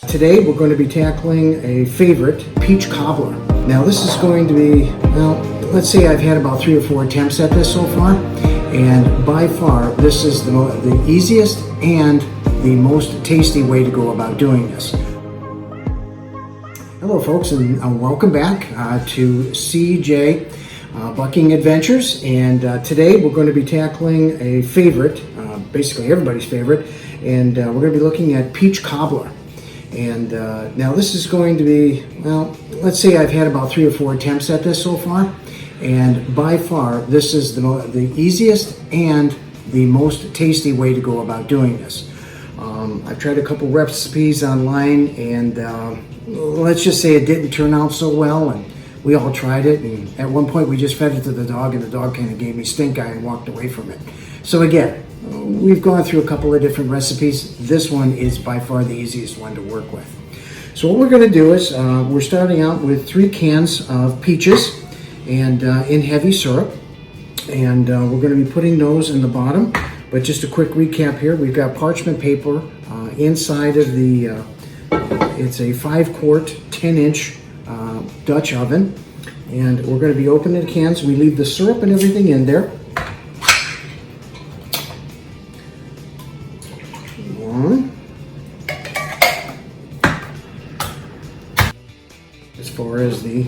Today we're going to be tackling a favorite, Peach Cobbler. Now this is going to be, well, let's say I've had about 3 or 4 attempts at this so far, and by far this is the easiest and the most tasty way to go about doing this. Hello folks, and welcome back to CJ Bucking Adventures, and today we're going to be tackling a favorite, basically everybody's favorite, and we're going to be looking at Peach Cobbler. And now this is going to be, well, let's say I've had about 3 or 4 attempts at this so far, and by far this is the easiest and the most tasty way to go about doing this. I've tried a couple recipes online, and let's just say it didn't turn out so well, and we all tried it, and at one point we just fed it to the dog, and the dog kind of gave me stink eye and walked away from it. So again, we've gone through a couple of different recipes. This one is by far the easiest one to work with. So what we're going to do is we're starting out with 3 cans of peaches and in heavy syrup, and we're going to be putting those in the bottom. But just a quick recap here, we've got parchment paper inside of the it's a 5-quart 10-inch Dutch oven, and we're going to be opening the cans. We leave the syrup and everything in there. As far as the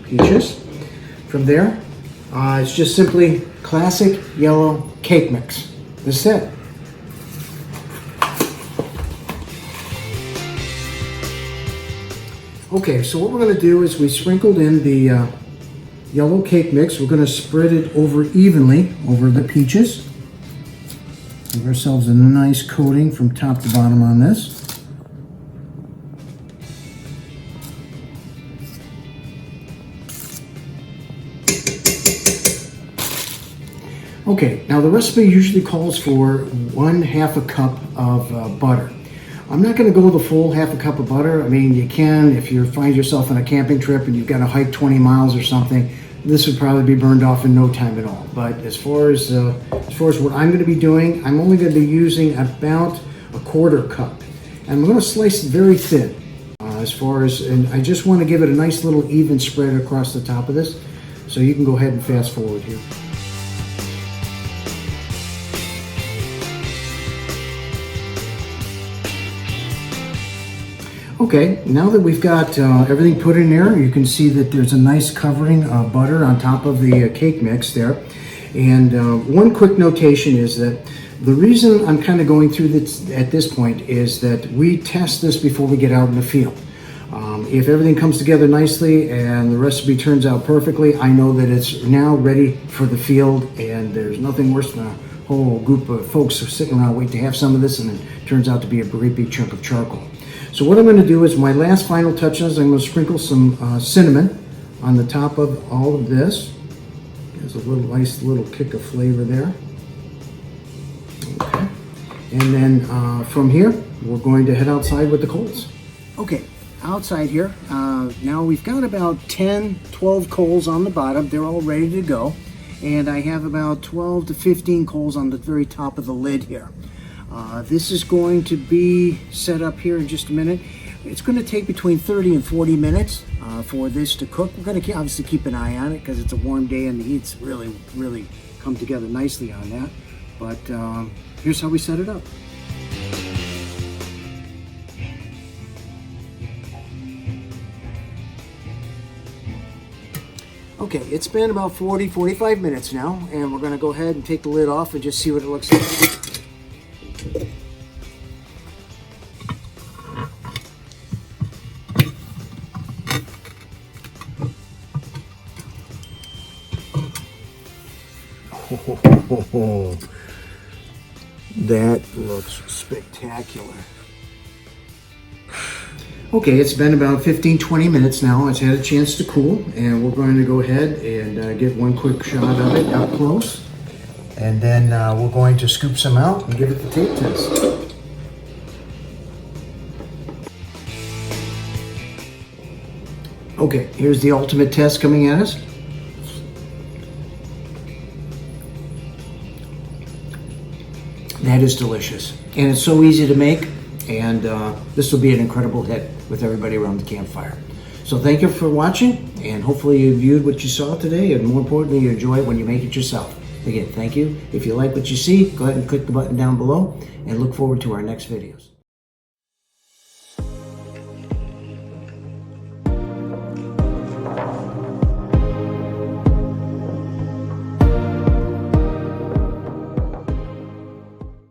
peaches, from there it's just simply classic yellow cake mix. This is it. Okay, so what we're going to do is we sprinkled in the yellow cake mix. We're going to spread it over evenly over the peaches. Give ourselves a nice coating from top to bottom on this. Okay, now the recipe usually calls for 1/2 cup of butter. I'm not going to go the full 1/2 cup of butter. I mean, you can if you find yourself on a camping trip and you've got to hike 20 miles or something. This would probably be burned off in no time at all. But as far as what I'm going to be doing, I'm only going to be using about 1/4 cup, and I'm going to slice it very thin. And I just want to give it a nice little even spread across the top of this. So you can go ahead and fast forward here. Okay, now that we've got everything put in there, you can see that there's a nice covering of butter on top of the cake mix there. And one quick notation is that the reason I'm kind of going through this at this point is that we test this before we get out in the field. If everything comes together nicely and the recipe turns out perfectly, I know that it's now ready for the field, and there's nothing worse than a whole group of folks sitting around waiting to have some of this, and it turns out to be a great big chunk of charcoal. So what I'm going to do is my last final touch is I'm going to sprinkle some cinnamon on the top of all of this. There's a nice little kick of flavor there. Okay. And then from here, we're going to head outside with the coals. Okay, outside here, now we've got about 10, 12 coals on the bottom. They're all ready to go. And I have about 12 to 15 coals on the very top of the lid here. This is going to be set up here in just a minute. It's going to take between 30 and 40 minutes for this to cook. We're going to obviously keep an eye on it because it's a warm day and the heat's really come together nicely on that. But here's how we set it up. Okay, it's been about 40-45 minutes now, and we're going to go ahead and take the lid off and just see what it looks like. Oh, that looks spectacular. Okay, it's been about 15-20 minutes now. It's had a chance to cool, and we're going to go ahead and get one quick shot of it up close. And then we're going to scoop some out and give it the taste test. Okay, here's the ultimate test coming at us. That is delicious. and it's so easy to make, and this will be an incredible hit with everybody around the campfire. So thank you for watching, and hopefully you viewed what you saw today, and more importantly, you enjoy it when you make it yourself. Again, thank you. If you like what you see, go ahead and click the button down below, and look forward to our next videos.